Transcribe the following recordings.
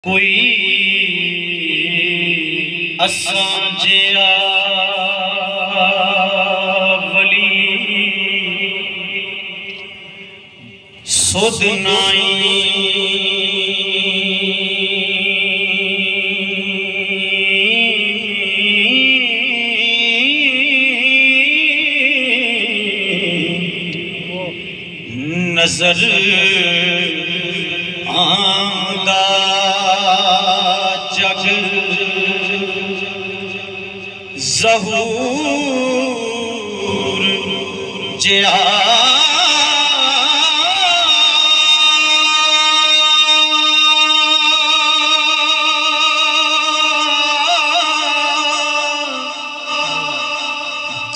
कोई असां जिया वली सुध नाई नजर आंदा जग ज़हूर जिया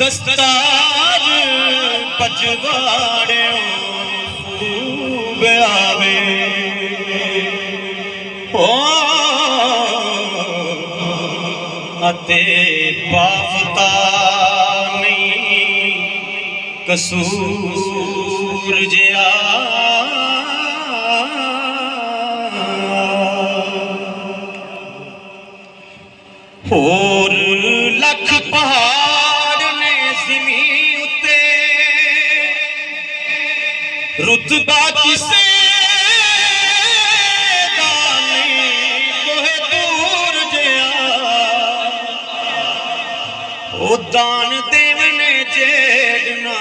दस्तार पजवाड़े खूब आवे अते पाफता नहीं कसूर जिया होर लख पहाड़ ने ज़मीन उते रुतबा किसे दान देवने जेड़ना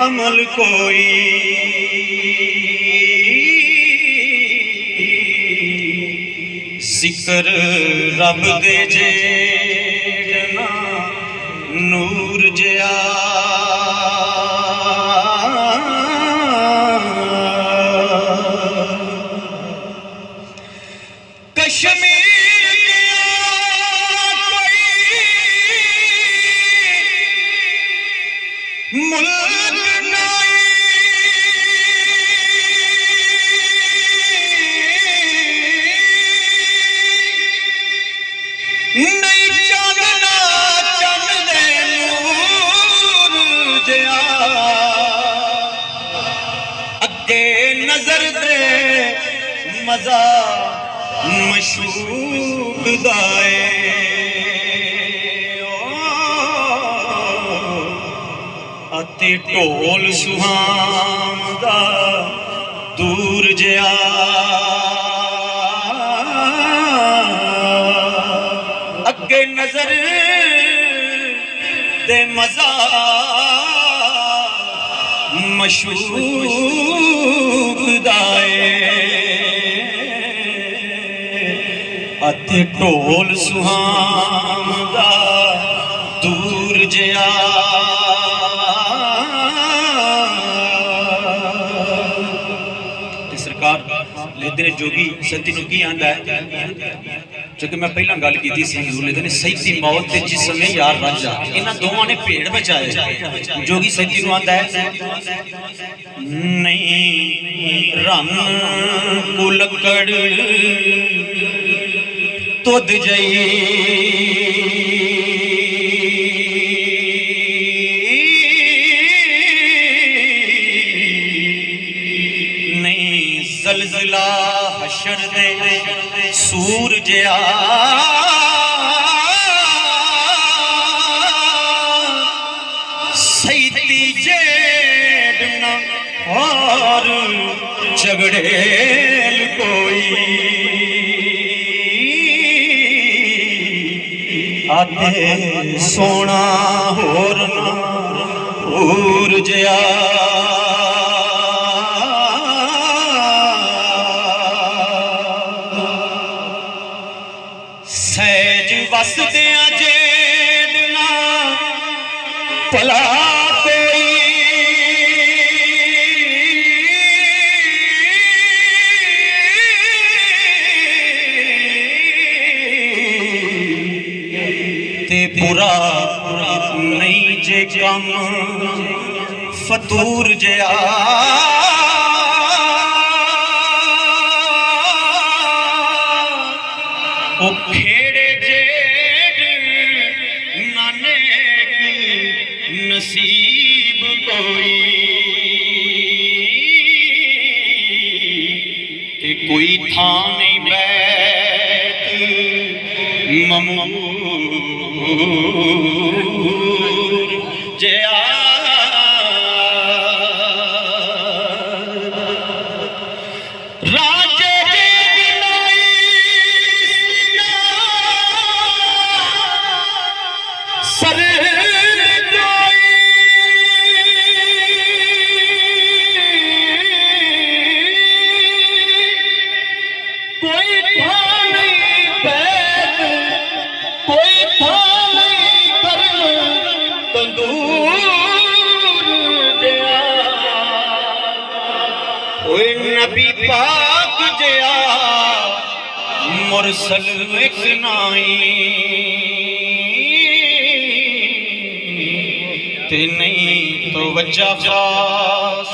अमल कोई जिक्र रब दे जेड़ना नूर जिया कश्मीर मुल्क नहीं जानना चंदे नूर जिया अगे नजर दे मजा मशूक दाए अते ढोल सुहांदा दूर जिया अगे नजर दे मजा मशूक दाए अते ढोल सुहांदा दूर जिया लेदे जोगी सती नूं की आंदा है जो कि मैं पहला गल की सी हजूर लेदे ने सही मौत ते जिस्म यार रज जा इन्हां दोवां ने भेड़ बचाए जोगी सती नूं आंदा है नहीं रंग कुलकड़ तुद जई ज़लज़ला हशर दे सूर जिया सैती जेड़ना और झगड़ेल कोई आते सोना होर नूर जिया सहज वसदिया जेड़ना भला कोई ते बुरा नहीं जे कम फतूर जिया ओ खेड़े जेड़ नाने नसीब कोई कोई थां नहीं बैत ममूर जया राजे सर नबी पाक जया मुरसल एक नाई ते नहीं तो वजह खास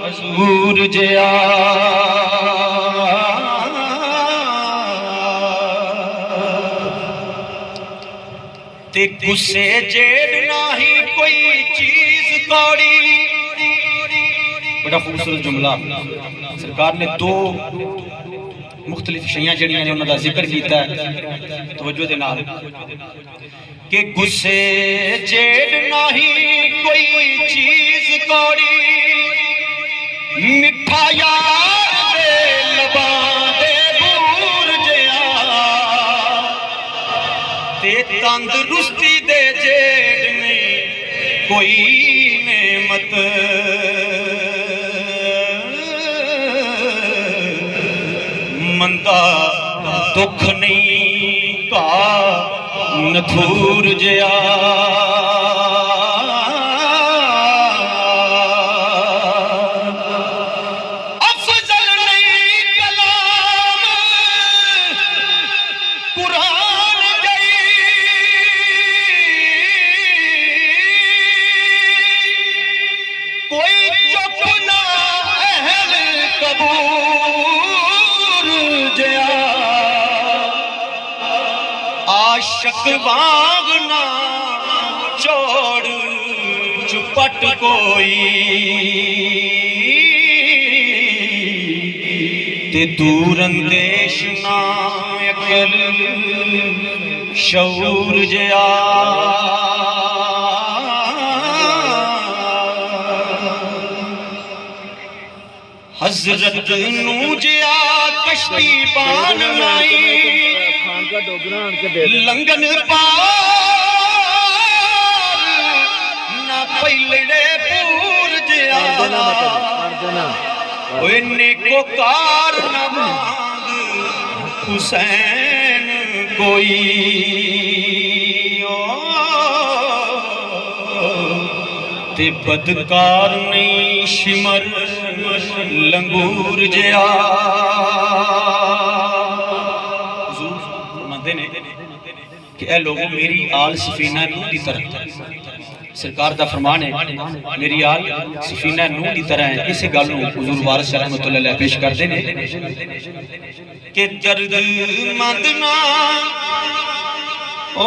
हजूर जया ते गुस्से जेड़ नाही कोई चीज कौड़ी। बड़ा खूबसूरत जुमला सरकार ने दो मुख्तलिफ शैयां जड़ियां ने उन्हां दा जिक्र कीता है तवज्जो दे नाल कि गुस्से जेड़ नाही कोई चीज कौड़ी मिठा यार दे लबां दे बूर जया ते तंदरुस्ती दे जेड़ नहीं कोई नेमत मंदा दुख नहीं का नथूर जया अफजल नहीं कलाम कुरान गई कोई चुप ना अहल कबूर जया आशक वागना चोड़ चुपट कोई ते दूर अंदेश ना अकल शऊर जया हजरत नू जया कश्ती पान नाई लंगन पार ना पहले पूर जया को कार न मांग हुसैन कोई ते बदकार नहीं शिमर लंगूर जया कि ए लोगों मेरी आल सफीना नूह दी तरह सरकार दा फरमान है मेरी आल सफीना नूह दी तरह है। इस गल नूं हुजूर वारिस रहमतुल्लाह अलैह पेश करते ने कि दर्द मंद ना ओ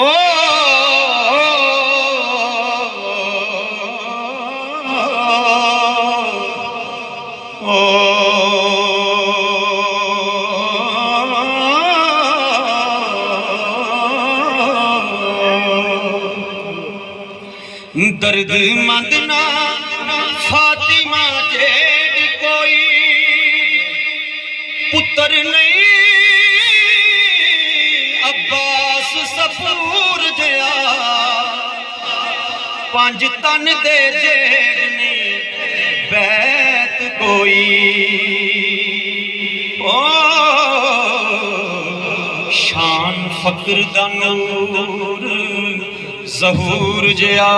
दर्द मंद ना फातिमा जेड़ कोई पुत्र नहीं अब्बास सफूर जया पंज तन दे जेड़ नहीं बैत कोई ओ शान फक्र दा नूर ज़हूर जया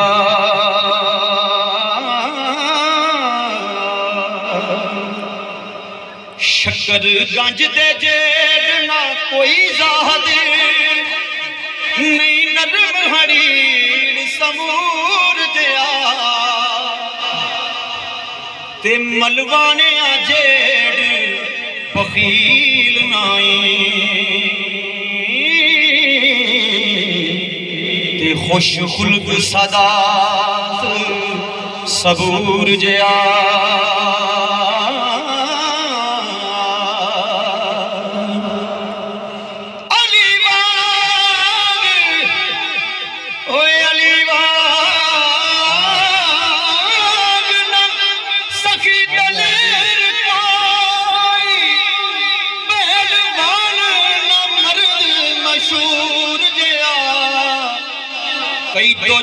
शक्कर गंज दे जेड़ना कोई ज़ाहद नहीं नरम हरीर समूर जया ते मलवाने जेड़ बखील नाई खुश खुल्क सदात सबूर जया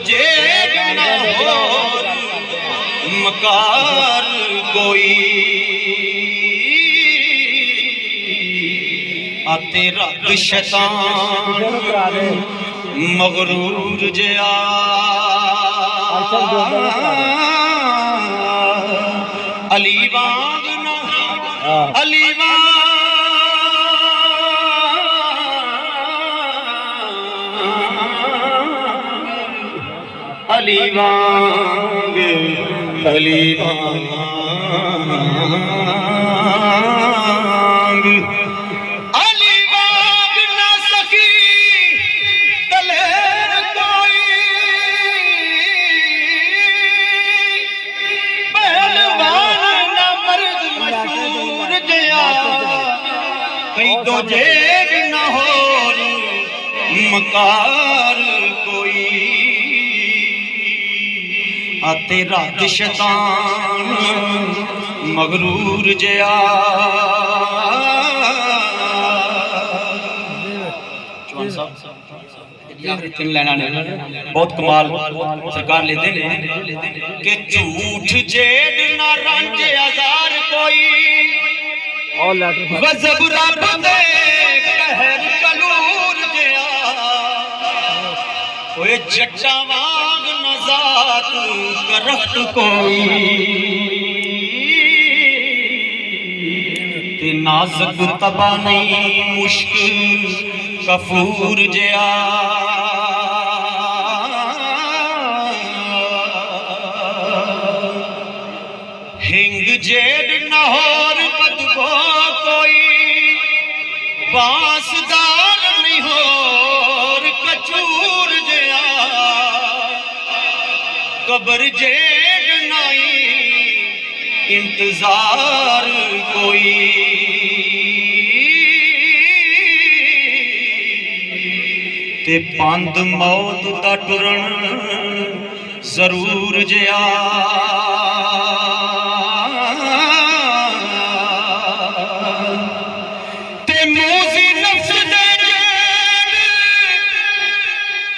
जेब न हो मकार कोई तेरा शैतान मगरूर जया अली वांग ना अली अली वांग अली वांग अली वांग ना सकी दलेर कोई पहलवान ना मर्द मशहूर जया कई तो जेब न हो मकार कोई तेरा शैतान मगरूर जया तीन लाइना ने बहुत कमाल सरकार लेते ने कि झूठ जेड ना रंज हजार कोई गजब रब दे कहर कलूर जया ओए जट्टा वांग नजात करख्त कोई ते नाज़ुक तबा नहीं मुश्क कफूर जया हिंग जेड नहर बदबो कोई बांसदार नहीं हो कचूर जया कबर जेड नाई इंतजार कोई ते पंद मौत दा टुरन जरूर जया ते मूजी नफ्स दे जेड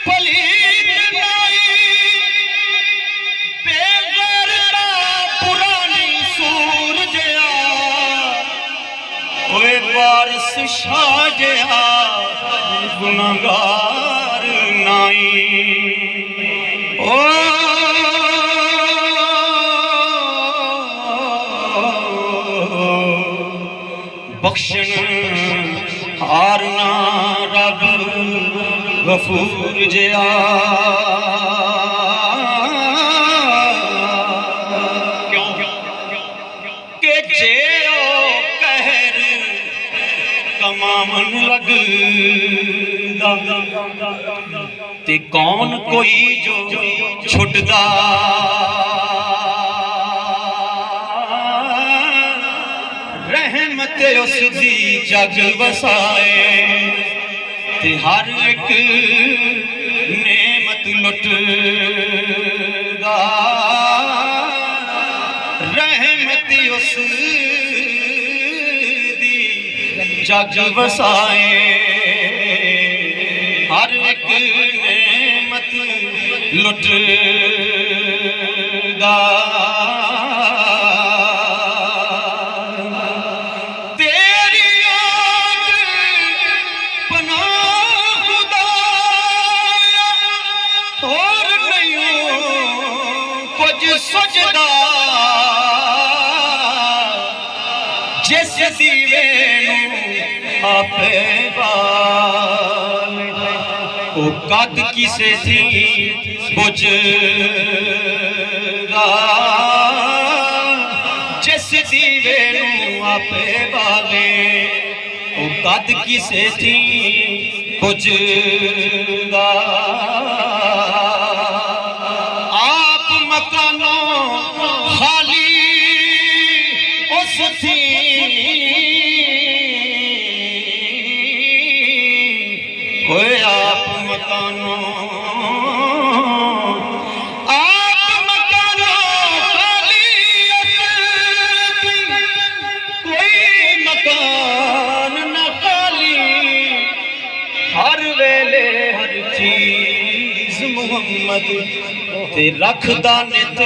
पलीत नाई बेगरता पुरानी सूर जया ओए वारस शाह जया गुनाहगार नाई ओ बख्शन हारना रब गफूर जया क्यों के जे ओ कहर कमामन लग ते कौन कोई जो छुटदा रहमत उसदी जग वसाए ते हर एक नेमत लुटदा रहमत उसदी जग वसाए हर एक नेमत लुटदा तेरी याद पनाह खुदाया और नहीं कुछ सजदा जिस दीवे आपे बाल ओ कद किसे थी बुझदा जिस दीवे आपे बाले ओ कद किसे थी बुझदा आप मकानों खाली उस थी आप मकानों खाली कोई मकान न खाली हर वेले हर चीज मुहम्मद मुहम्मद ते रखदा नित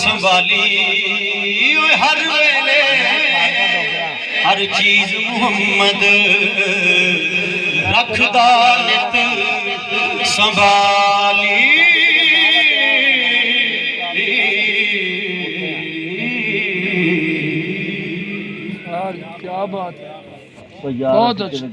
संभाली ओए हर वेले हर चीज मुहम्मद रखदा नित संभाली क्या बात है, बहुत अच्छा।